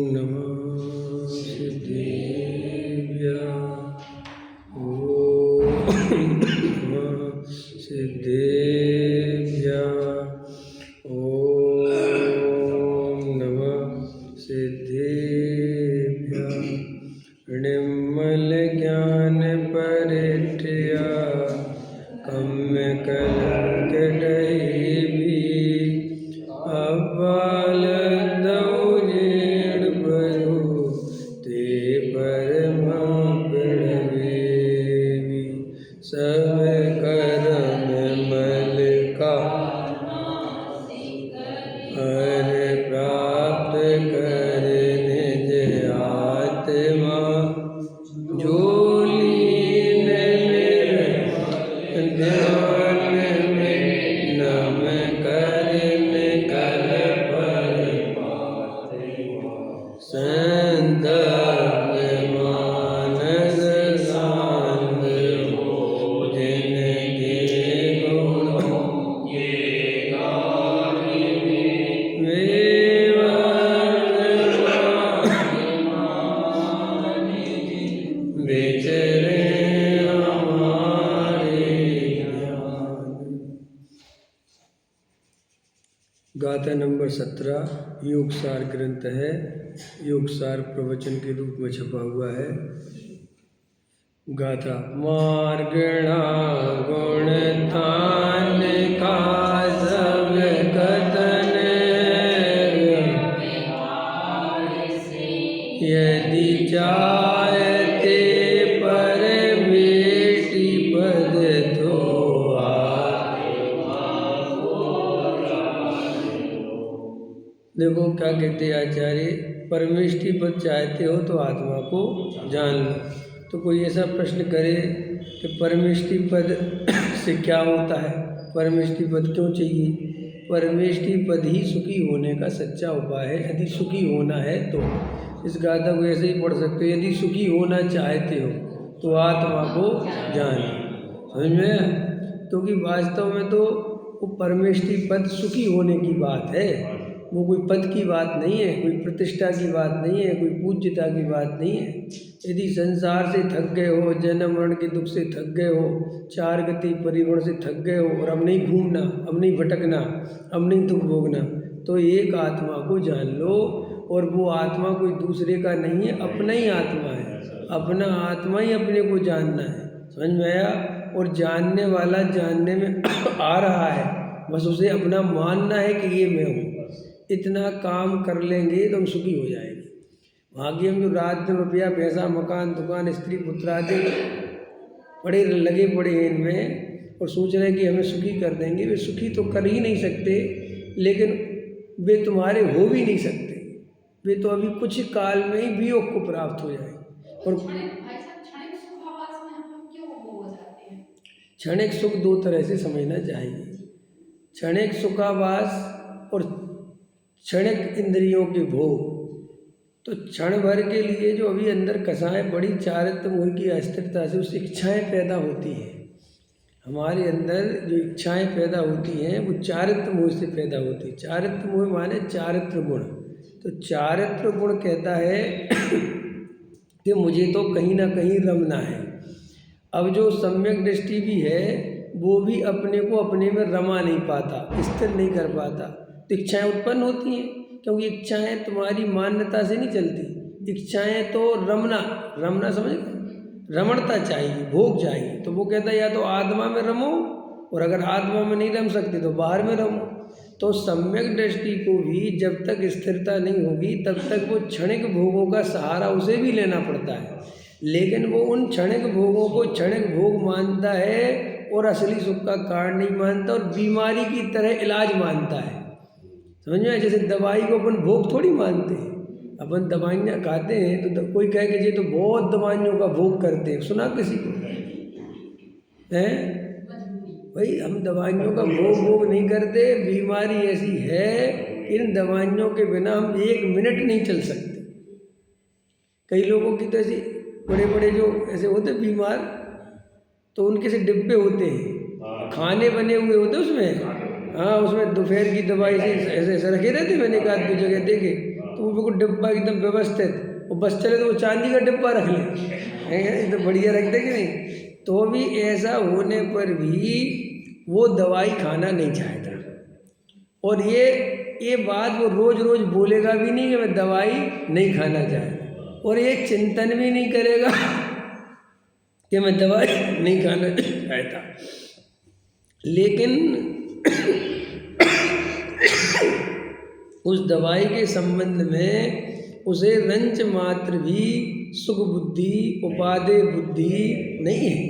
नमः सिद्धेभ्यः। ॐ नमः सिद्धेभ्यः। ॐ नमः सिद्धेभ्यः। निर्मलज्ञानपरिठया कम्यकलङ्कटैः अबालदौजेण भयो ते परमप्रणवेमि। सब कर्म मल का हर प्राप्त कर निज आत्मा जो लीन ध्यान में नम करन कल पर संदर्भ मानस सांग जिनके गुण विचरे हमारे ज्ञान। गाथा नंबर 17 योगसार ग्रंथ है। योगसार प्रवचन के रूप में छपा हुआ है। गाथा मार्गणा गुण थान का सब कथन यदि चाहते परमेष्टि पद तो देखो क्या कहते हैं आचार्य, परमेष्टि पद चाहते हो तो आत्मा को जान लो। तो कोई ऐसा प्रश्न करे कि परमेष्टि पद से क्या होता है, परमेष्टि पद क्यों चाहिए? परमेष्टि पद ही सुखी होने का सच्चा उपाय है। यदि सुखी होना है तो इस गाथा को ऐसे ही पढ़ सकते हो, यदि सुखी होना चाहते हो तो आत्मा को जान लो। समझ में आया? क्योंकि वास्तव में तो वो परमेष्टि पद सुखी होने की बात है, वो कोई पद की बात नहीं है, कोई प्रतिष्ठा की बात नहीं है, कोई पूज्यता की बात नहीं है। यदि संसार से थक गए हो, जन्म मरण के दुख से थक गए हो, चार गति परिवर्ण से थक गए हो और अब नहीं घूमना, अब नहीं भटकना, अब नहीं दुख भोगना, तो एक आत्मा को जान लो। और वो आत्मा कोई दूसरे का नहीं है, अपना ही आत्मा है। अपना आत्मा ही अपने को जानना है। समझ में आया? और जानने वाला जानने में आ रहा है, बस उसे अपना मानना है कि ये मैं हूँ। इतना काम कर लेंगे तो हम सुखी हो जाएंगे। भाग्य में जो रात दिन रुपया पैसा मकान दुकान स्त्री पुत्र आदि पड़े लगे पड़े हैं इनमें और सोच रहे हैं कि हमें सुखी कर देंगे, वे सुखी तो कर ही नहीं सकते, लेकिन वे तुम्हारे हो भी नहीं सकते। वे तो अभी कुछ काल में ही वियोग को प्राप्त हो जाएंगे। और क्षणिक सुख दो तरह से समझना चाहिए, क्षणिक सुखावास और क्षणिक इंद्रियों के भोग। तो क्षण भर के लिए जो अभी अंदर कसाएं बड़ी चारित्र मोह की अस्थिरता से उससे इच्छाएं पैदा होती हैं। हमारे अंदर जो इच्छाएं पैदा होती हैं वो चारित्र मोह से पैदा होती है। चारित्र मोह माने चारित्र गुण। तो चारित्र गुण कहता है कि मुझे तो कहीं ना कहीं रमना है। अब जो सम्यक दृष्टि भी है वो भी अपने को अपने में रमा नहीं पाता, स्थिर नहीं कर पाता। तो इच्छाएं उत्पन्न होती हैं, क्योंकि इच्छाएं तुम्हारी मान्यता से नहीं चलती। इच्छाएं तो रमना समझ, रमणता चाहिए, भोग चाहिए। तो वो कहता है या तो आत्मा में रमो, और अगर आत्मा में नहीं रम सकते तो बाहर में रमो। तो सम्यक दृष्टि को भी जब तक स्थिरता नहीं होगी तब तक वो क्षणिक भोगों का सहारा उसे भी लेना पड़ता है। लेकिन वो उन क्षणिक भोगों को क्षणिक भोग मानता है और असली सुख का कारण नहीं मानता, और बीमारी की तरह इलाज मानता है। समझ में? जैसे दवाई को अपन भोग थोड़ी मानते हैं। अपन दवाइयाँ खाते हैं तो कोई कहे कि ये तो बहुत दवाइयों का भोग करते हैं, सुना किसी को? हैं भाई, हम दवाइयों का भोग नहीं करते। बीमारी ऐसी है कि इन दवाइयों के बिना हम एक मिनट नहीं चल सकते। कई लोगों की तो ऐसी बड़े बड़े जो ऐसे होते बीमार, तो उनके से डिब्बे होते हैं, खाने बने हुए होते उसमें, हाँ, उसमें दोपहर की दवाई से ऐसे ऐसे रखे रहते, मैंने एक आध दो जगह देखे, तो वो बिल्कुल डिब्बा एकदम व्यवस्थित, वो बस चले तो वो चांदी का डिब्बा रख ले, एकदम बढ़िया रखते कि नहीं। तो भी ऐसा होने पर भी वो दवाई खाना नहीं चाहता, और ये बात वो रोज रोज बोलेगा भी नहीं कि मैं दवाई नहीं खाना चाहता, और ये चिंतन भी नहीं करेगा कि मैं दवाई नहीं खाना चाहता। लेकिन उस दवाई के संबंध में उसे रंच मात्र भी सुख बुद्धि उपादेय बुद्धि नहीं है।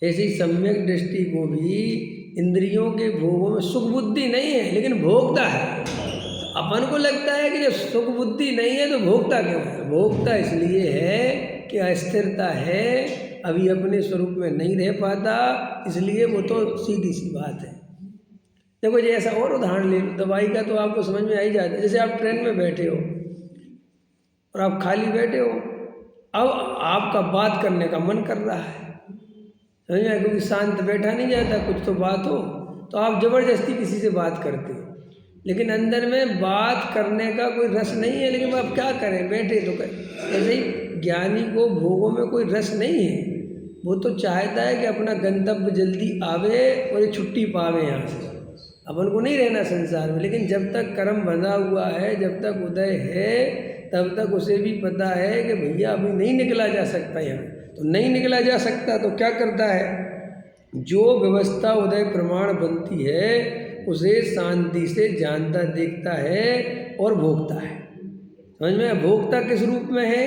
ऐसी सम्यक दृष्टि को भी इंद्रियों के भोगों में सुख बुद्धि नहीं है, लेकिन भोगता है। तो अपन को लगता है कि जब सुख बुद्धि नहीं है तो भोगता क्यों है? भोगता इसलिए है कि अस्थिरता है, अभी अपने स्वरूप में नहीं रह पाता, इसलिए वो तो सीधी सी बात है। देखो जी, ऐसा और उदाहरण ले लो, दवाई का तो आपको समझ में आ ही जाता है। जैसे आप ट्रेन में बैठे हो और आप खाली बैठे हो, अब आपका बात करने का मन कर रहा है, समझ में, क्योंकि शांत बैठा नहीं जाता, कुछ तो बात हो, तो आप जबरदस्ती किसी से बात करते हो, लेकिन अंदर में बात करने का कोई रस नहीं है, लेकिन आप क्या करें, बैठे तो करें। ऐसे ही ज्ञानी को भोगों में कोई रस नहीं है, वो तो चाहता है कि अपना गंतव्य जल्दी आवे और ये छुट्टी पावे यहाँ से, अपन को नहीं रहना संसार में। लेकिन जब तक कर्म बंधा हुआ है, जब तक उदय है, तब तक उसे भी पता है कि भैया अभी नहीं निकला जा सकता यहाँ। तो नहीं निकला जा सकता तो क्या करता है, जो व्यवस्था उदय प्रमाण बनती है उसे शांति से जानता देखता है और भोगता है। समझ में, भोगता किस रूप में है,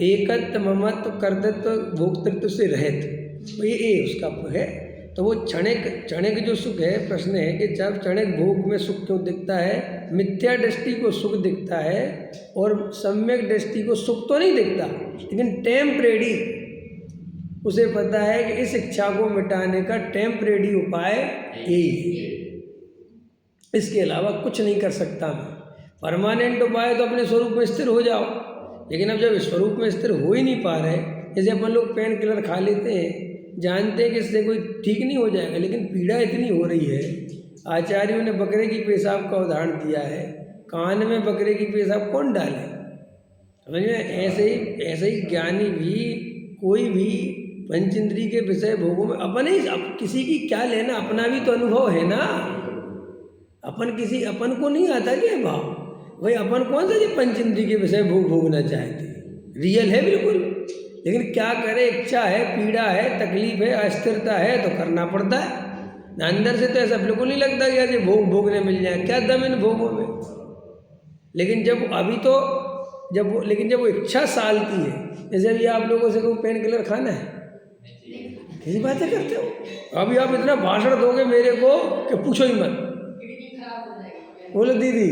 एकत्व ममत्व कर्तृत्व भोक्तृत्व से रहित, तो ये उसका है। तो वो क्षणिक जो सुख है, प्रश्न है कि जब क्षणिक भोग में सुख क्यों दिखता है, मिथ्या दृष्टि को सुख दिखता है और सम्यक दृष्टि को सुख तो नहीं दिखता, लेकिन टेम्परेरी उसे पता है कि इस इच्छा को मिटाने का टेम्परेरी उपाय यही है, इसके अलावा कुछ नहीं कर सकता मैं। परमानेंट उपाय तो अपने स्वरूप में स्थिर हो जाओ, लेकिन अब जब स्वरूप में स्थिर हो ही नहीं पा रहे, जैसे अपन लोग पेन किलर खा लेते हैं, जानते हैं कि इससे कोई ठीक नहीं हो जाएगा, लेकिन पीड़ा इतनी हो रही है। आचार्यों ने बकरे की पेशाब का उदाहरण दिया है, कान में बकरे की पेशाब कौन डाले, समझ में। ऐसे ही ज्ञानी भी, कोई भी पंचेंद्रिय के विषय भोगों में अपन ही, अब किसी की क्या लेना, अपना भी तो अनुभव है ना। अपन को नहीं आता क्या भाव, भाई अपन कौन सा जो पंचेंद्रिय के विषय भोग भोगना चाहते, रियल है बिल्कुल, लेकिन क्या करे, इच्छा है, पीड़ा है, तकलीफ है, अस्थिरता है, तो करना पड़ता है। अंदर से तो ऐसा बिल्कुल नहीं लगता कि यार भोग भोगने मिल जाए, क्या दम इन भोगों में। लेकिन जब वो इच्छा सालती है, जैसे अभी आप लोगों से कोई पेन किलर खाना है, यही बातें करते हो, अभी आप इतना भाषण दोगे मेरे को कि पूछो ही मत। बोलो दीदी,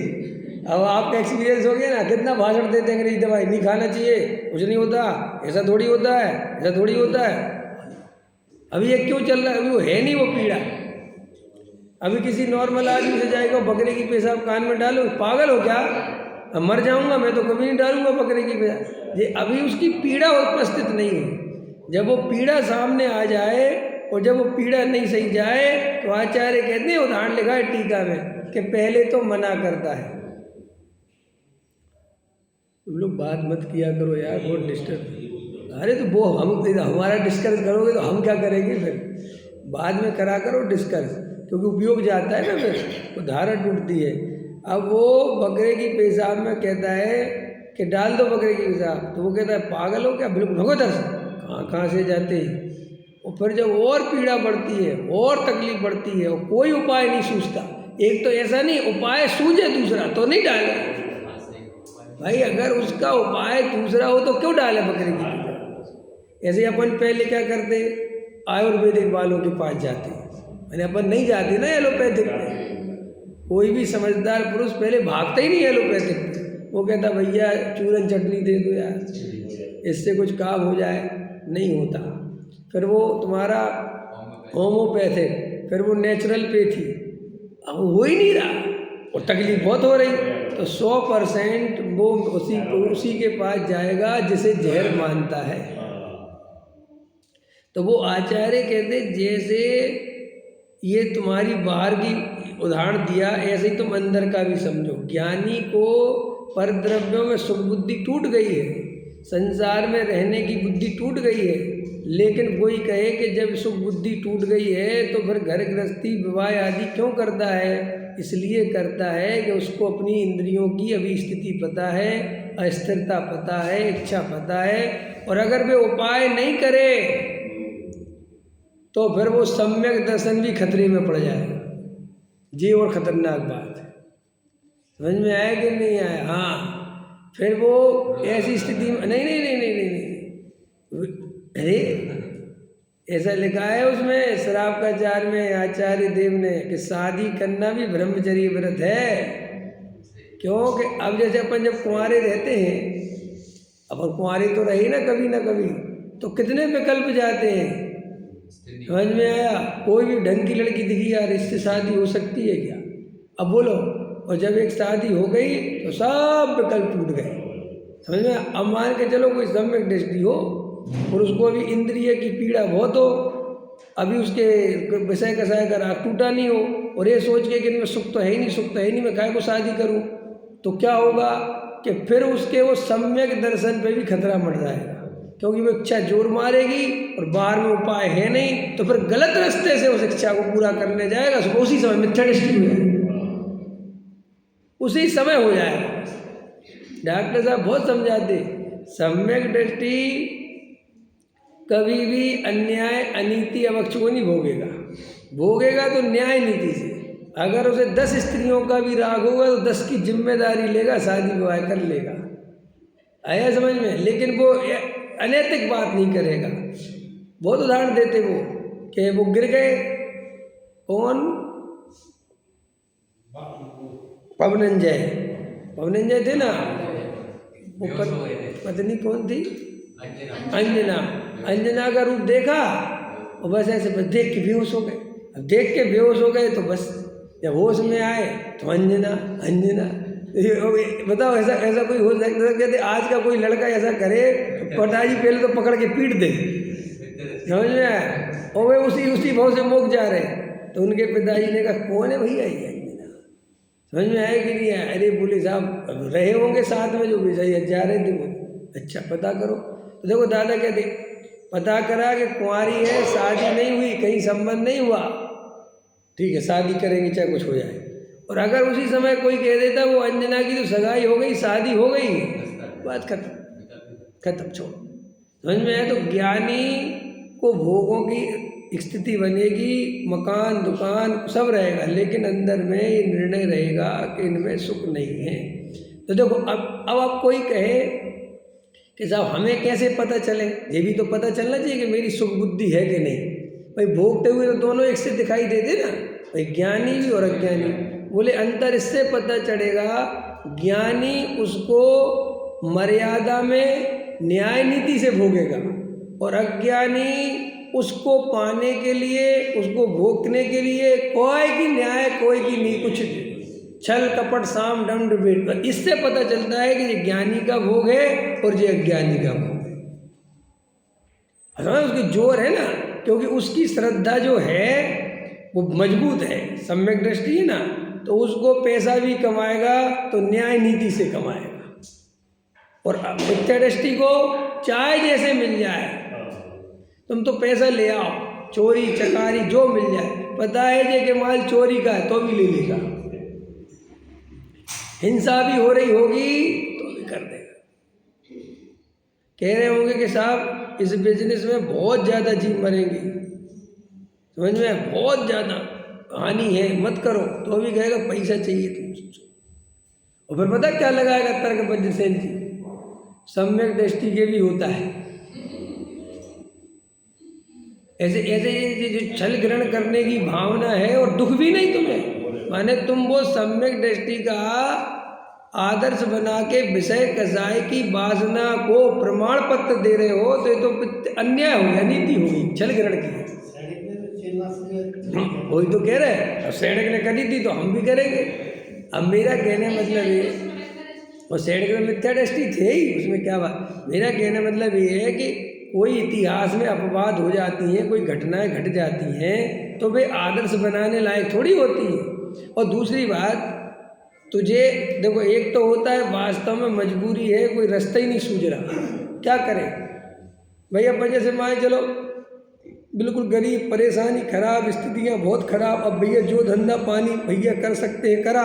अब आपका एक्सपीरियंस हो गया ना, कितना भाषण देते हैं अंग्रेजी दवाई नहीं खाना चाहिए, कुछ नहीं होता, ऐसा थोड़ी होता है, ऐसा थोड़ी होता है। अभी ये क्यों चल रहा है, अभी वो है नहीं वो पीड़ा। अभी किसी नॉर्मल आदमी से जाएगा, बकरे की पेशाब कान में डालो, पागल हो क्या, अब मर जाऊंगा मैं तो कभी नहीं डालूंगा बकरे की पेशाब। ये अभी उसकी पीड़ा उपस्थित नहीं है। जब वो पीड़ा सामने आ जाए और जब वो पीड़ा नहीं सही जाए, तो आचार्य कहते हैं, उदाहरण लिखा है टीका में, कि पहले तो मना करता है। तुम लोग बात मत किया करो यार, बहुत डिस्टर्ब। अरे तो वो हमारा डिस्कस करोगे तो हम क्या करेंगे फिर, बाद में करा करो डिस्कस, क्योंकि उपयोग जाता है ना, फिर वो धारा टूटती है। अब वो बकरे की पेशाब में कहता है कि डाल दो बकरे की पेशाब, तो वो कहता है पागल हो क्या, बिल्कुल भगवत कहाँ से जाते हैं। और फिर जब और पीड़ा बढ़ती है और तकलीफ बढ़ती है और कोई उपाय नहीं सूझता, एक तो ऐसा नहीं उपाय सूझे दूसरा तो नहीं डाले भाई, अगर उसका उपाय दूसरा हो तो क्यों डाले बकरे की पेशाब। ऐसे अपन पहले क्या करते, आयुर्वेदिक वालों के पास जाते, मैंने अपन नहीं जाते ना एलोपैथिक पे। कोई भी समझदार पुरुष पहले भागता ही नहीं एलोपैथिक पे, वो कहता भैया चूरन चटनी दे दो यार, इससे कुछ काम हो जाए, नहीं होता। फिर वो तुम्हारा होम्योपैथिक, फिर वो नेचुरलपैथी, अब हो ही नहीं रहा और तकलीफ बहुत हो रही, तो 100% वो उसी के पास जाएगा जिसे जहर मानता है। तो वो आचार्य कहते जैसे ये तुम्हारी बाहर की उदाहरण दिया, ऐसे ही तुम अंदर का भी समझो। ज्ञानी को परद्रव्यों में सुख बुद्धि टूट गई है, संसार में रहने की बुद्धि टूट गई है, लेकिन कोई कहे कि जब सुख बुद्धि टूट गई है तो फिर घर गृहस्थी विवाह आदि क्यों करता है? इसलिए करता है कि उसको अपनी इंद्रियों की अभी स्थिति पता है, अस्थिरता पता है, इच्छा पता है, और अगर वे उपाय नहीं करे तो फिर वो सम्यक दर्शन भी खतरे में पड़ जाएगा। ये और खतरनाक बात है। समझ में आया कि नहीं आया? हाँ, फिर वो ऐसी स्थिति में नहीं, अरे ऐसा लिखा है उसमें श्रावकाचार्य में आचार्य देव ने कि शादी करना भी ब्रह्मचर्य व्रत है। क्योंकि अब जैसे अपन जब कुंवारे रहते हैं, अपन कुंवारे तो रहे ना कभी, तो कितने विकल्प जाते हैं। समझ में आया? कोई भी ढंग की लड़की दिखी, यार इससे शादी हो सकती है क्या? अब बोलो। और जब एक शादी हो गई तो सब विकल्प टूट गए। समझ में? अब मान के चलो कोई सम्यक दृष्टि हो और उसको अभी इंद्रिय की पीड़ा बहुत हो, अभी उसके विषय कसाय का राग टूटा नहीं हो, और ये सोच के कि इनमें सुख तो है ही नहीं, मैं काहे को शादी करूं, तो क्या होगा कि फिर उसके वो सम्यक दर्शन पे भी खतरा मर जाएगा, क्योंकि वो इच्छा जोर मारेगी और बाहर में उपाय है नहीं, तो फिर गलत रास्ते से उस इच्छा को पूरा करने जाएगा। तो उसी समय मिथ्या दृष्टि हो जाएगी, उसी समय हो जाएगा। डॉक्टर साहब बहुत समझाते, सम्यक दृष्टि कभी भी अन्याय अनीति अवक्ष को नहीं भोगेगा तो न्याय नीति से। अगर उसे 10 स्त्रियों का भी राग होगा तो 10 की जिम्मेदारी लेगा, शादी विवाह कर लेगा। आया समझ में? लेकिन वो अनैतिक बात नहीं करेगा। बहुत उदाहरण देते वो कि वो गिर गए, कौन? पवनंजय थे ना, वो पत्नी कौन थी? अंजना का रूप देखा और बस ऐसे बस देख के बेहोश हो गए। अब देख के बेहोश हो गए तो बस जब होश में आए तो अंजना। बताओ ऐसा कोई हो सकता है? आज का कोई लड़का ऐसा करे तो पटाई पहले तो पकड़ के पीट दे। समझ में आया? और वे उसी भाव से मुक जा रहे, तो उनके पिताजी ने कहा कौन है भैया ये अंजना? समझ में आया कि नहीं आया? अरे बोले साहब रहे होंगे साथ में जो विजय जा रहे थे वो। अच्छा पता करो। तो देखो दादा कहते पता करा कि कुंवारी है, शादी नहीं हुई, कहीं संबंध नहीं हुआ, ठीक है शादी करेंगे चाहे कुछ हो जाए। और अगर उसी समय कोई कह देता वो अंजना की तो सगाई हो गई, शादी हो गई, बात खत्म छोड़। समझ में आया? तो ज्ञानी को भोगों की स्थिति बनेगी, मकान दुकान सब रहेगा, लेकिन अंदर में ये निर्णय रहेगा कि इनमें सुख नहीं है। तो देखो अब आप कोई कहे कि साहब हमें कैसे पता चले? ये भी तो पता चलना चाहिए कि मेरी सुख बुद्धि है कि नहीं। भाई भोगते हुए तो दोनों एक से दिखाई देते ना, भाई ज्ञानी भी और अज्ञानी। बोले अंतर इससे पता चलेगा, ज्ञानी उसको मर्यादा में न्याय नीति से भोगेगा और अज्ञानी उसको पाने के लिए, उसको भोगने के लिए कोई की न्याय कोई की नहीं, कुछ छल कपट साम दंड भेद। इससे पता चलता है कि ये ज्ञानी का भोग है और ये अज्ञानी का भोग है। उसकी जोर है ना, क्योंकि उसकी श्रद्धा जो है वो मजबूत है, सम्यक दृष्टि है ना, तो उसको पैसा भी कमाएगा तो न्याय नीति से कमाएगा। और मिथ्या दृष्टि को चाहे जैसे मिल जाए, तुम तो पैसा ले आओ, चोरी चकारी जो मिल जाए, पता है जे के माल चोरी का है तो भी ले लेगा, हिंसा भी हो रही होगी तो भी कर देगा। कह रहे होंगे कि साहब इस बिजनेस में बहुत ज़्यादा जीव मरेंगे, समझ में, बहुत ज़्यादा हानि है, मत करो, तो भी कहेगा पैसा चाहिए तुमसे। और फिर पता क्या लगाएगा तर्क वज्रसेन जी, सम्यक दृष्टि के भी होता है ऐसे ये जो छल ग्रहण करने की भावना है और दुख भी नहीं तुम्हें, माने तुम वो सम्यक दृष्टि का आदर्श बना के विषय कसाय की वासना को प्रमाण पत्र दे रहे हो, तो ये तो अन्याय हो गया, नीति होगी, छल ग्रहण की। वही तो कह रहे हैं, अब सैनिक ने करी थी तो हम भी करेंगे। अब मेरा कहने मतलब ये, और सैनिक में मिथ्या दृष्टि थे ही, उसमें क्या बात। मेरा कहने मतलब ये है कि कोई इतिहास में अपवाद हो जाती हैं, कोई घटनाएं घट जाती हैं, तो वे आदर्श बनाने लायक थोड़ी होती हैं। और दूसरी बात, तुझे देखो, एक तो होता है वास्तव में मजबूरी है, कोई रास्ता ही नहीं सूझ रहा, क्या करें भैया, वजह से मान चलो बिल्कुल गरीब, परेशानी खराब, स्थितियाँ बहुत खराब। अब भैया जो धंधा पानी भैया कर सकते हैं करा,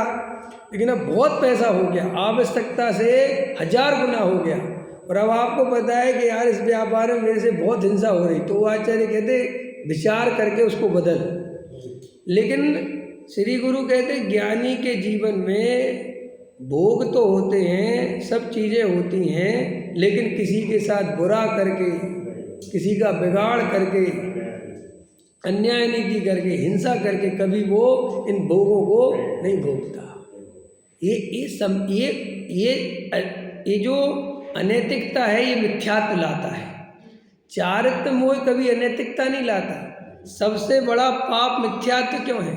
लेकिन अब बहुत पैसा हो गया, आवश्यकता से 1000 गुना हो गया, और अब आपको पता है कि यार इस व्यापार में मेरे से बहुत हिंसा हो रही, तो वो आचार्य कहते विचार करके उसको बदल। लेकिन श्री गुरु कहते ज्ञानी के जीवन में भोग तो होते हैं, सब चीज़ें होती हैं, लेकिन किसी के साथ बुरा करके, किसी का बिगाड़ करके, अन्याय नीति करके, हिंसा करके कभी वो इन भोगों को नहीं भोगता। ये जो अनैतिकता है ये मिथ्यात्व लाता है। चारित्र मोह कभी अनैतिकता नहीं लाता। सबसे बड़ा पाप मिथ्यात्व क्यों है?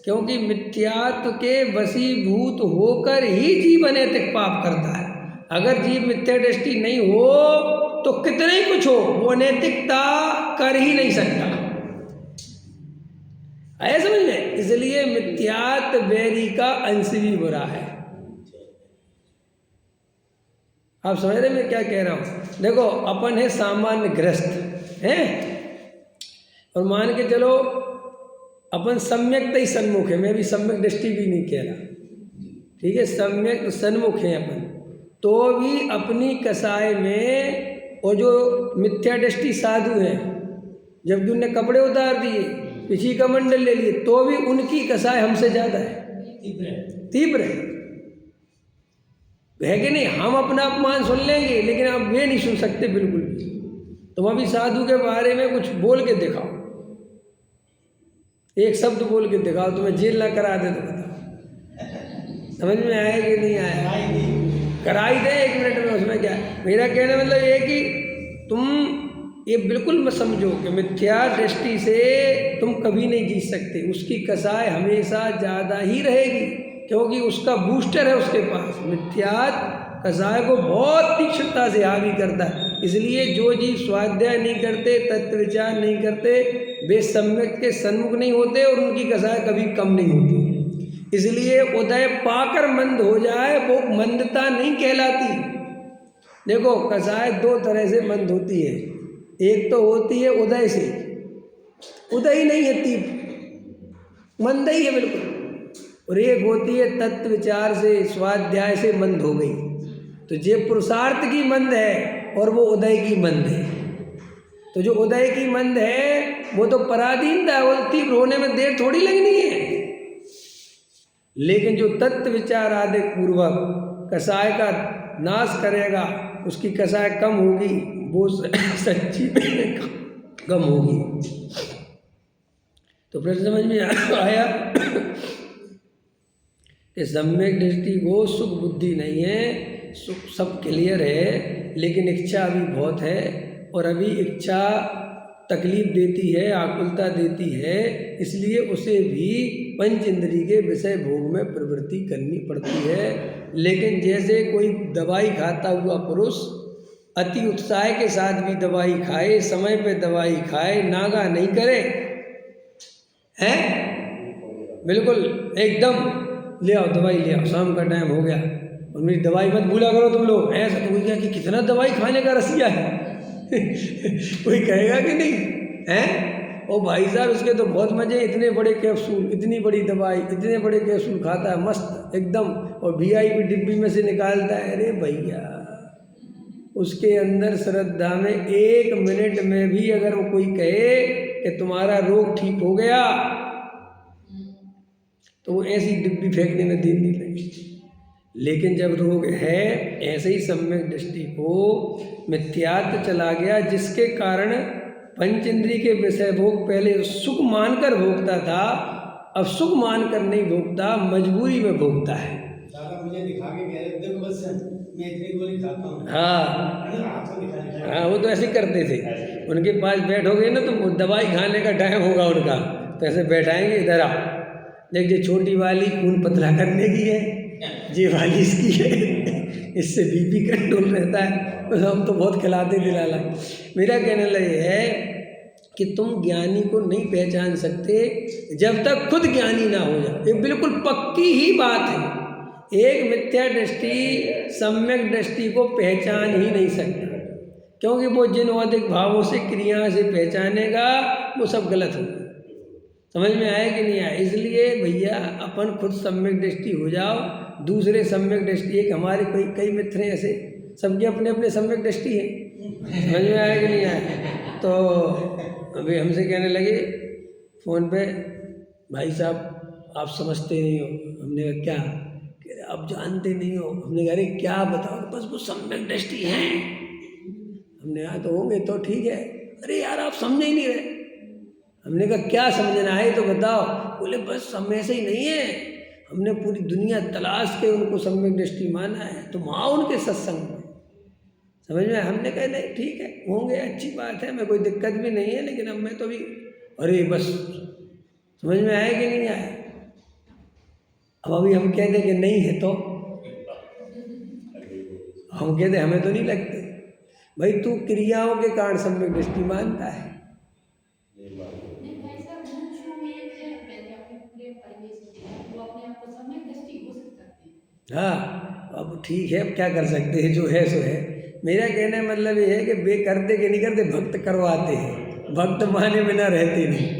क्योंकि मिथ्यात्व के वशीभूत होकर ही जीव अनैतिक पाप करता है। अगर जीव मिथ्या दृष्टि नहीं हो तो कितने ही कुछ हो, वो अनैतिकता कर ही नहीं सकता। आया समझ में? इसलिए मिथ्यात्व बैरी का अंश भी बुरा है। आप समझ रहे मैं क्या कह रहा हूँ? देखो, अपन है सामान्य ग्रस्त हैं, और मान के चलो अपन सम्यक ही सन्मुख है। मैं भी सम्यक दृष्टि भी नहीं कह रहा, ठीक है, सम्यक सन्मुख है अपन, तो भी अपनी कसाय में, और जो मिथ्या दृष्टि साधु हैं, जबकि उनने कपड़े उतार दिए, पिछी का मंडल ले लिए, तो भी उनकी कसाय हमसे ज़्यादा है, तीव्र है कि नहीं? हम अपना अपमान सुन लेंगे, लेकिन आप वे नहीं सुन सकते बिल्कुल भी। तुम अभी साधु के बारे में कुछ बोल के दिखाओ, एक शब्द बोल के दिखाओ, तुम्हें जेल ना करा दे तो बताओ, समझ में आया कि नहीं आया? कराई दे 1 मिनट में, उसमें क्या है? मेरा कहना मतलब ये कि तुम ये बिल्कुल मत समझो कि मिथ्या दृष्टि से तुम कभी नहीं जीत सकते। उसकी कसाय हमेशा ज़्यादा ही रहेगी, क्योंकि उसका बूस्टर है उसके पास। मिथ्यात्व कसाय को बहुत तीक्ष्णता से हावी करता है। इसलिए जो जीव स्वाध्याय नहीं करते, तत्व विचार नहीं करते, वे सम्यक के सन्मुख नहीं होते, और उनकी कसाय कभी कम नहीं होती। इसलिए उदय पाकर मंद हो जाए वो मंदता नहीं कहलाती। देखो, कसाय 2 तरह से मंद होती है। एक तो होती है उदय से, उदय ही नहीं है, तीव्र मंद ही है बिल्कुल, और एक होती है तत्व विचार से, स्वाध्याय से मंद हो गई। तो ये पुरुषार्थ की मंद है और वो उदय की मंद है। तो जो उदय की मंद है वो तो पराधीनता है, वो तीव्र होने में देर थोड़ी लगनी है। लेकिन जो तत्व विचार आदि पूर्वक कसाय का नाश करेगा, उसकी कसाय कम होगी, वो सच्ची कम होगी। तो प्रश्न समझ में आया कि सम्यक दृष्टि को सुख बुद्धि नहीं है, सुख सब क्लियर है, लेकिन इच्छा अभी बहुत है, और अभी इच्छा तकलीफ देती है, आकुलता देती है, इसलिए उसे भी पंच इंद्रिय के विषय भोग में प्रवृत्ति करनी पड़ती है। लेकिन जैसे कोई दवाई खाता हुआ पुरुष अति उत्साह के साथ भी दवाई खाए, समय पे दवाई खाए, नागा नहीं करे, हैं, बिल्कुल एकदम ले आओ दवाई ले आओ, शाम का टाइम हो गया और मेरी दवाई मत भूला करो तुम लोग, ऐसा तो कोई क्या कि कितना दवाई खाने का रसिया है कोई कहेगा कि नहीं हैं? ओ भाई साहब, इसके तो बहुत मजे, इतने बड़े कैप्सूल, इतनी बड़ी दवाई, इतने बड़े कैप्सूल खाता है मस्त एकदम, और VIP डिब्बी में से निकालता है। अरे भैया, उसके अंदर श्रद्धा में 1 मिनट में भी अगर वो कोई कहे कि तुम्हारा रोग ठीक हो गया, तो वो ऐसी डिब्बी फेंकने में देर नहीं लगी। लेकिन जब रोग है, ऐसे ही सम्यक दृष्टि को मिथ्यात्व चला गया, जिसके कारण पंच इंद्रिय के विषय भोग पहले सुख मानकर भोगता था, अब सुख मानकर नहीं भोगता, मजबूरी में भोगता है। मुझे दिखा के कह रहे देखो बस मैं इतनी गोली खाता हूँ। हाँ, वो तो ऐसे करते थे, उनके पास बैठोगे ना तो दवाई खाने का टाइम होगा उनका, तो ऐसे बैठाएंगे, इधर आ देख, ये छोटी वाली खून पतला करने की है, ये वाली इसकी है, इससे BP कंट्रोल रहता है। तो हम तो बहुत खिलाते दिलाला। मेरा कहने लगे है कि तुम ज्ञानी को नहीं पहचान सकते जब तक खुद ज्ञानी ना हो जाओ। ये बिल्कुल पक्की ही बात है। एक मिथ्या दृष्टि सम्यक दृष्टि को पहचान ही नहीं सकता, क्योंकि वो जिन अधिक भावों से क्रिया से पहचानेगा वो सब गलत होगा। समझ में आया कि नहीं आया? इसलिए भैया अपन खुद सम्यक दृष्टि हो जाओ, दूसरे सम्यक दृष्टि। एक हमारे कई मित्र हैं ऐसे, सबके अपने अपने सम्यक दृष्टि है। समझ में आया कि नहीं आया? तो अभी हमसे कहने लगे फ़ोन पे, भाई साहब आप समझते नहीं हो। हमने कहा क्या? कह रहे आप जानते नहीं हो। हमने कहा अरे क्या बताओ? बस वो सम्यक दृष्टि है। हमने कहा तो होंगे तो ठीक है। अरे यार आप समझ ही नहीं रहे। हमने कहा क्या समझना है तो बताओ। बोले बस समय से ही नहीं है, हमने पूरी दुनिया तलाश के उनको सम्यक दृष्टि माना है, तुम आओ उनके सत्संग में। समझ में? हमने कहा नहीं ठीक है होंगे, अच्छी बात है, मैं कोई दिक्कत भी नहीं है, लेकिन अब मैं तो भी अरे बस। समझ में आया कि नहीं आया? अब अभी हम कहते कि नहीं है तो हम कहते हमें तो नहीं लगते। भाई तू क्रियाओं के कारण सम्यक दृष्टि मानता है। हाँ अब ठीक है, अब क्या कर सकते हैं, जो है सो है। मेरा कहने मतलब ये है कि बे करते कि नहीं करते, भक्त करवाते हैं, भक्त माने बिना रहते नहीं।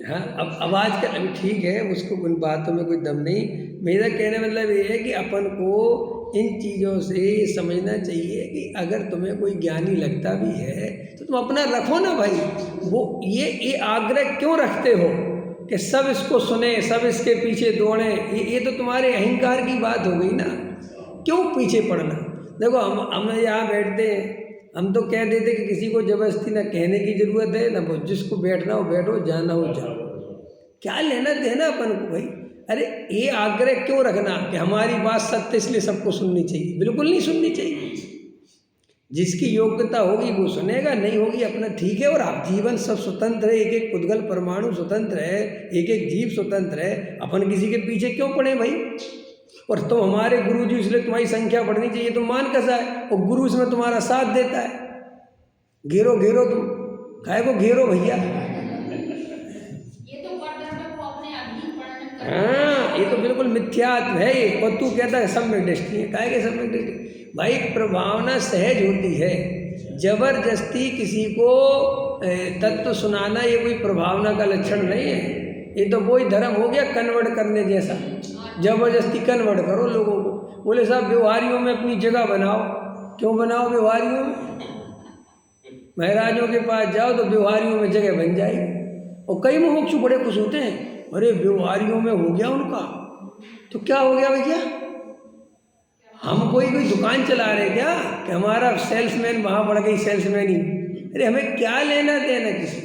हाँ अब आजकल अभी ठीक है, उसको उन बातों में कोई दम नहीं। मेरा कहने मतलब ये है कि अपन को इन चीज़ों से समझना चाहिए कि अगर तुम्हें कोई ज्ञानी लगता भी है तो तुम अपना रखो ना भाई। वो ये आग्रह क्यों रखते हो कि सब इसको सुने, सब इसके पीछे दौड़ें? ये तो तुम्हारे अहंकार की बात हो गई ना। क्यों पीछे पड़ना? देखो हम यहाँ बैठते हैं, हम तो कह देते कि किसी को जबरदस्ती ना कहने की ज़रूरत है ना, जिसको बैठना हो बैठो, जाना हो जाओ। क्या लेना देना अपन को भाई? अरे ये आग्रह क्यों रखना कि हमारी बात सत्य इसलिए सबको सुननी चाहिए? बिल्कुल नहीं सुननी चाहिए। जिसकी योग्यता होगी वो सुनेगा, नहीं होगी अपना ठीक है। और आप जीवन सब स्वतंत्र है, एक एक उद्गल परमाणु स्वतंत्र है, एक एक जीव स्वतंत्र है। अपन किसी के पीछे क्यों पड़े भाई? और तुम हमारे गुरु जी इसलिए तुम्हारी संख्या बढ़नी चाहिए, तुम मान कैसा है? और गुरु इसमें तुम्हारा साथ देता है। घेरो घेरो, तुम काहे को घेरो भैया? हाँ ये तो बिल्कुल मिथ्यात्व है ये। और तू कहता है सम्यक दृष्टि है, काहे के सम्यक दृष्टि? भाई प्रभावना सहज होती है, जबरदस्ती किसी को तत्व सुनाना ये कोई प्रभावना का लक्षण नहीं है। ये तो वही धर्म हो गया कन्वर्ट करने जैसा, जबरदस्ती कन्वर्ट करो लोगों को। बोले साहब व्यवहारियों में अपनी जगह बनाओ। क्यों बनाओ व्यवहारियों में? महाराजों के पास जाओ तो व्यवहारियों में जगह बन जाएगी। और कई मुमुक्षु बड़े खुश होते हैं, अरे व्यवहारियों में हो गया उनका, तो क्या हो गया भैया? हम कोई दुकान चला रहे क्या कि हमारा सेल्समैन वहाँ बढ़ गई सेल्समैन ही? अरे हमें क्या लेना देना किसी?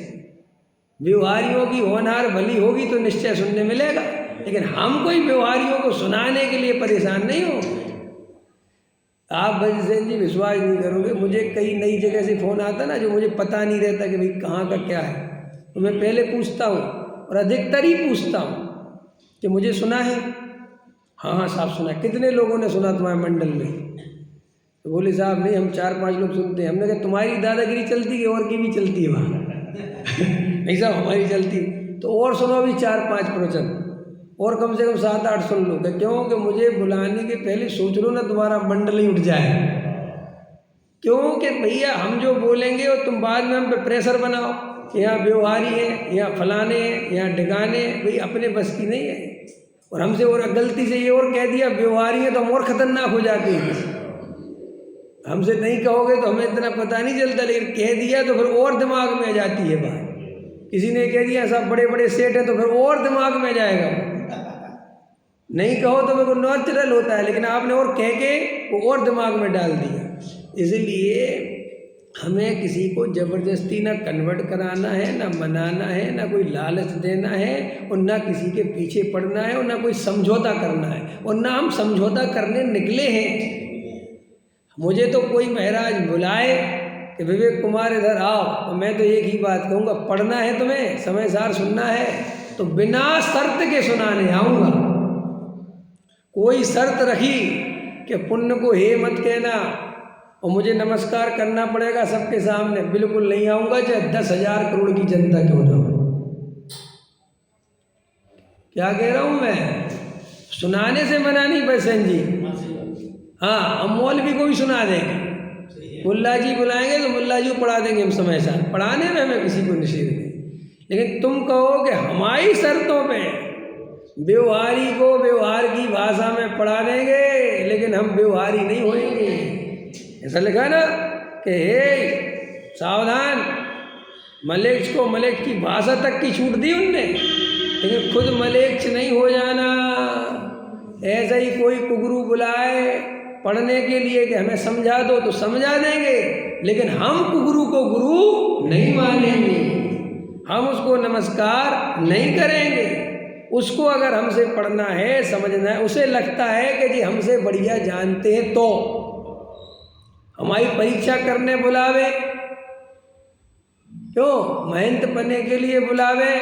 व्यवहारियों की होनहार भली होगी तो निश्चय सुनने मिलेगा, लेकिन हम कोई व्यवहारियों को सुनाने के लिए परेशान नहीं हो। आप भजन जी विश्वास नहीं करोगे, मुझे कई नई जगह से फ़ोन आता ना, जो मुझे पता नहीं रहता कि भाई कहाँ का क्या है, तो मैं पहले पूछता हूँ और अधिकतर ही पूछता हूँ कि मुझे सुना है? हाँ साहब सुना। कितने लोगों ने सुना तुम्हारे मंडल में? तो बोले साहब नहीं, हम 4-5 लोग सुनते हैं। हमने कहा तुम्हारी दादागिरी चलती है और की भी चलती है वहाँ? नहीं साहब हमारी चलती। तो और सुनो अभी 4-5 प्रवचन और कम से कम 7-8 सुन लो। क्यों कि मुझे बुलाने के पहले सोच लो ना तुम्हारा मंडल ही उठ जाए। क्योंकि भैया हम जो बोलेंगे और तुम बाद में हम पे प्रेशर बनाओ, यहाँ व्यवहारी है, यहाँ फलाने हैं, यहाँ ढिकाने हैं। भाई अपने बस की नहीं है। और हमसे और गलती से ये और कह दिया व्यवहारी है तो हम और ख़तरनाक हो जाते हैं। हमसे नहीं कहोगे तो हमें इतना पता नहीं चलता, लेकिन कह दिया तो फिर और दिमाग में आ जाती है बात। किसी ने कह दिया सब बड़े बड़े सेठ हैं तो फिर और दिमाग में जाएगा। नहीं कहो तो मेरे को नेचुरल होता है, लेकिन आपने और कह के वो और दिमाग में डाल दिया। इसलिए हमें किसी को ज़बरदस्ती ना कन्वर्ट कराना है, ना मनाना है, ना कोई लालच देना है, और ना किसी के पीछे पड़ना है, और ना कोई समझौता करना है, और ना हम समझौता करने निकले हैं। मुझे तो कोई महाराज बुलाए कि विवेक कुमार इधर आओ, तो मैं तो एक ही बात कहूँगा, पढ़ना है तुम्हें, समय सार सुनना है तो बिना शर्त के सुनाने आऊँगा। कोई शर्त रखी कि पुण्य को हे मत कहना और मुझे नमस्कार करना पड़ेगा सबके सामने, बिल्कुल नहीं आऊँगा, चाहे 10,000 करोड़ की जनता क्यों ना हो। क्या कह रहा हूँ मैं? सुनाने से मना नहीं बसंत जी। हाँ सही बात। हाँ, हम मौलवी को भी सुना देंगे, सही है। मुल्ला जी बुलाएंगे तो मुल्ला जी को पढ़ा देंगे हम समय साथ। पढ़ाने में हमें किसी को निषेध नहीं, लेकिन तुम कहो कि हमारी शर्तों पे व्यवहारी को व्यवहार की भाषा में पढ़ा देंगे, लेकिन हम व्यवहारी नहीं होएंगे। ऐसा लिखा ना कि हे सावधान, मलेच्छ को मलेच्छ की भाषा तक की छूट दी उनने, लेकिन खुद मलेच्छ नहीं हो जाना। ऐसा ही कोई कुगुरु बुलाए पढ़ने के लिए कि हमें समझा दो, तो समझा देंगे, लेकिन हम कुगुरु को गुरु नहीं मानेंगे, हम उसको नमस्कार नहीं करेंगे। उसको अगर हमसे पढ़ना है, समझना है, उसे लगता है कि जी हमसे बढ़िया जानते हैं, तो हमारी परीक्षा करने बुलावे, क्यों महंत बनने के लिए बुलावे,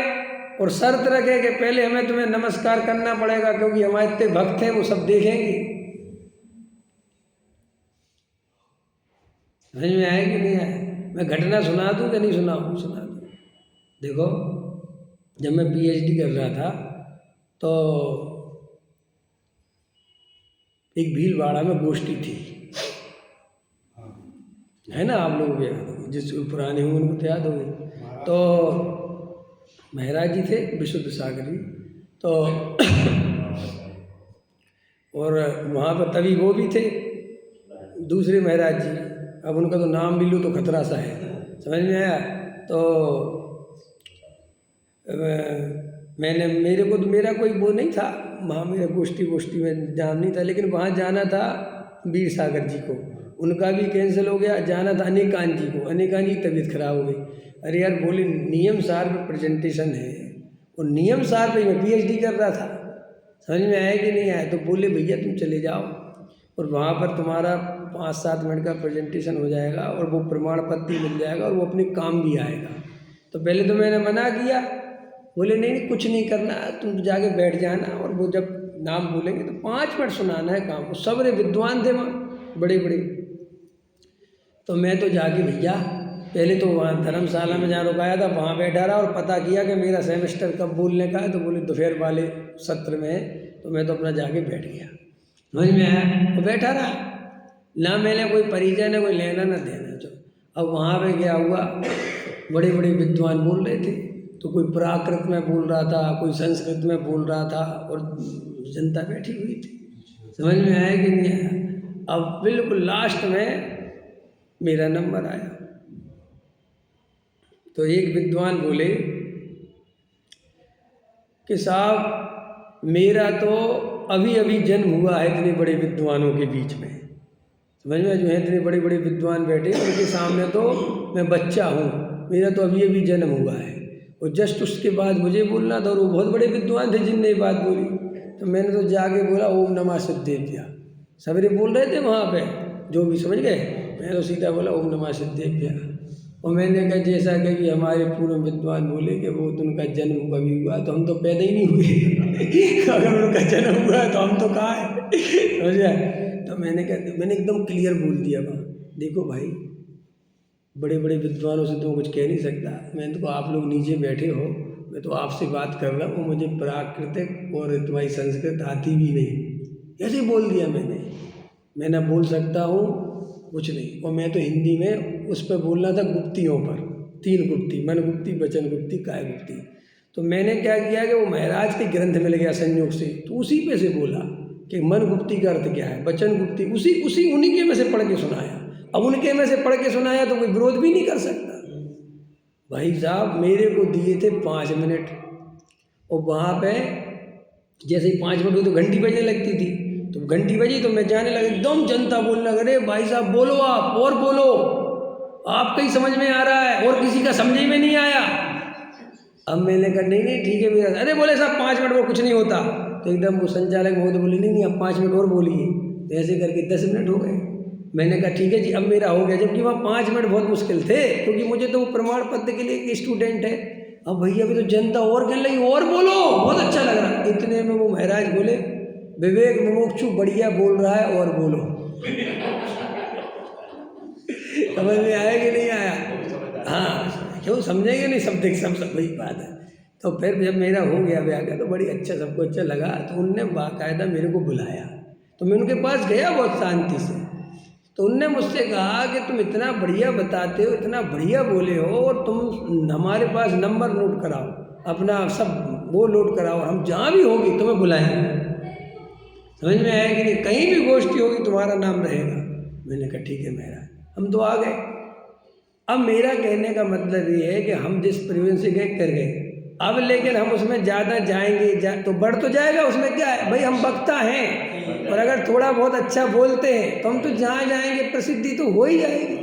और शर्त रखे कि पहले हमें तुम्हें नमस्कार करना पड़ेगा क्योंकि हमारे इतने भक्त हैं, वो सब देखेंगे। समझ में आया कि नहीं आया? मैं घटना सुना दूं कि नहीं सुनाऊं? सुना दूं। देखो, जब मैं PhD कर रहा था तो एक भीलवाड़ा में गोष्ठी थी, है ना, आप लोगों को याद होगी, जिस पुराने होंगे उनको तो याद होगी। तो महाराज जी थे विशुद्ध सागरी, तो और वहाँ पर तभी वो भी थे दूसरे महाराज जी, अब उनका तो नाम भी लूँ तो खतरा सा है, समझ में आया? तो मैंने, मेरे को तो मेरा कोई वो नहीं था वहाँ, मेरा गोष्ठी में नाम नहीं था, लेकिन वहाँ जाना था वीर सागर जी को, उनका भी कैंसिल हो गया। जाना था अनिकांत जी को, अनिकांत जी की तबीयत खराब हो गई। अरे यार, बोले नियम सार पे प्रेजेंटेशन है, और नियम सार पे मैं PhD कर रहा था, समझ में आया कि नहीं आया? तो बोले भैया तुम चले जाओ और वहाँ पर तुम्हारा 5-7 मिनट का प्रेजेंटेशन हो जाएगा और वो प्रमाण पत्र मिल जाएगा और वो अपने काम भी आएगा। तो पहले तो मैंने मना किया, बोले नहीं कुछ नहीं करना, तुम जाके बैठ जाना, और वो जब नाम बोलेंगे तो 5 मिनट सुनाना है काम। वो सब विद्वान थे वहाँ, बड़े बड़े। तो मैं तो जाके भैया पहले तो वहाँ धर्मशाला में जहाँ रुकाया था वहाँ बैठा रहा और पता किया कि मेरा सेमेस्टर कब बोलने का है, तो बोले दोपहर वाले सत्र में है। तो मैं तो अपना जाके बैठ गया, समझ में आया? तो बैठा रहा, ना मैंने कोई परिचय, ना कोई लेना ना देना। जो अब वहाँ पे क्या हुआ, बड़े बड़े विद्वान बोल रहे थे, तो कोई प्राकृत में बोल रहा था, कोई संस्कृत में बोल रहा था, और जनता बैठी हुई थी। समझ में आया कि नहीं आया? अब बिल्कुल लास्ट में मेरा नंबर आया, तो एक विद्वान बोले कि साहब मेरा तो अभी अभी जन्म हुआ है इतने बड़े विद्वानों के बीच में, समझ में, जो है इतने बड़े बड़े विद्वान बैठे उनके सामने तो मैं बच्चा हूँ, मेरा तो अभी अभी जन्म हुआ है, और जस्ट उसके बाद मुझे बोलना था, और वो बहुत बड़े विद्वान थे जिनने ये बात बोली। तो मैंने तो जाके बोला ओम नमः सिद्धेभ्य। सबरे बोल रहे थे वहाँ पे, जो भी समझ गए, मैं तो सीधा बोला ओम नमः सिद्धेभ्य। और मैंने कहा जैसा कि हमारे पूर्व विद्वान बोले कि वो तो उनका जन्म कभी हुआ, तो हम तो पैदा ही नहीं हुए अगर उनका जन्म हुआ तो हम तो कहाँ है, समझ गए? तो मैंने कहा, मैंने एकदम क्लियर बोल दिया वहाँ, देखो भाई बड़े बड़े विद्वानों से तो कुछ कह नहीं सकता, मैं तो आप लोग नीचे बैठे हो, मैं तो आपसे बात कर रहा हूँ, मुझे प्राकृतिक और तुम्हारी संस्कृत आती भी नहीं, ऐसे बोल दिया मैं ना बोल सकता हूँ कुछ नहीं। और मैं तो हिंदी में उस पर बोलना था गुप्तियों पर, 3 गुप्ती, मन गुप्ती, वचन गुप्ती, काय गुप्ती। तो मैंने क्या किया कि वो महाराज के ग्रंथ मिल गया संयोग से, तो उसी पे से बोला कि मन गुप्ती का अर्थ क्या है, वचन गुप्ती, उसी उन्हीं के में से पढ़ के सुनाया। अब उनके में से पढ़ के सुनाया तो कोई विरोध भी नहीं कर सकता। भाई साहब मेरे को दिए थे 5 मिनट, और वहाँ पे जैसे ही 5 मिनट हुई तो घंटी बजने लगती थी, तो घंटी बजी तो मैं जाने लगा, एकदम जनता बोलने लगे, अरे भाई साहब बोलो आप, और बोलो, आपका ही समझ में आ रहा है और किसी का समझ में नहीं आया। अब मैंने कहा नहीं ठीक है भैया, अरे बोले साहब 5 मिनट में कुछ नहीं होता। तो एकदम वो संचालक महोदय बोले नहीं अब 5 मिनट और बोलिए। तो ऐसे करके 10 मिनट हो गए। मैंने कहा ठीक है जी अब मेरा हो गया, जबकि वहाँ 5 मिनट बहुत मुश्किल थे, क्योंकि मुझे तो वो प्रमाण पत्र के लिए एक स्टूडेंट है। अब भैया भी तो जनता और कहने लगी और बोलो, बहुत अच्छा लग रहा। इतने में वो महाराज बोले विवेक मुमुक्षु बढ़िया बोल रहा है और बोलो। समझ में आया कि नहीं आया? हाँ, क्यों समझेंगे नहीं, सब वही बात है। तो फिर जब मेरा हो गया ब्याह का तो बड़ी अच्छा, सबको अच्छा लगा। तो उनने बाकायदा मेरे को बुलाया, तो मैं उनके पास गया बहुत शांति से। तो उनने मुझसे कहा कि तुम इतना बढ़िया बताते हो, इतना बढ़िया बोले हो, और तुम हमारे पास नंबर नोट कराओ, अपना सब वो नोट कराओ, हम जहाँ भी होगी तुम्हें बुलाएंगे। समझ में आया कि नहीं? कहीं भी गोष्ठी होगी तुम्हारा नाम रहेगा। मैंने कहा ठीक है मेरा, हम तो आ गए। अब मेरा कहने का मतलब ये है कि हम जिस परिवेश से गए कर गए, अब लेकिन हम उसमें ज़्यादा जाएंगे तो बढ़ तो जाएगा, उसमें क्या है भाई, हम वक्ता हैं, और अगर थोड़ा बहुत अच्छा बोलते हैं तो हम तो जहाँ जाएंगे प्रसिद्धि तो हो ही जाएगी।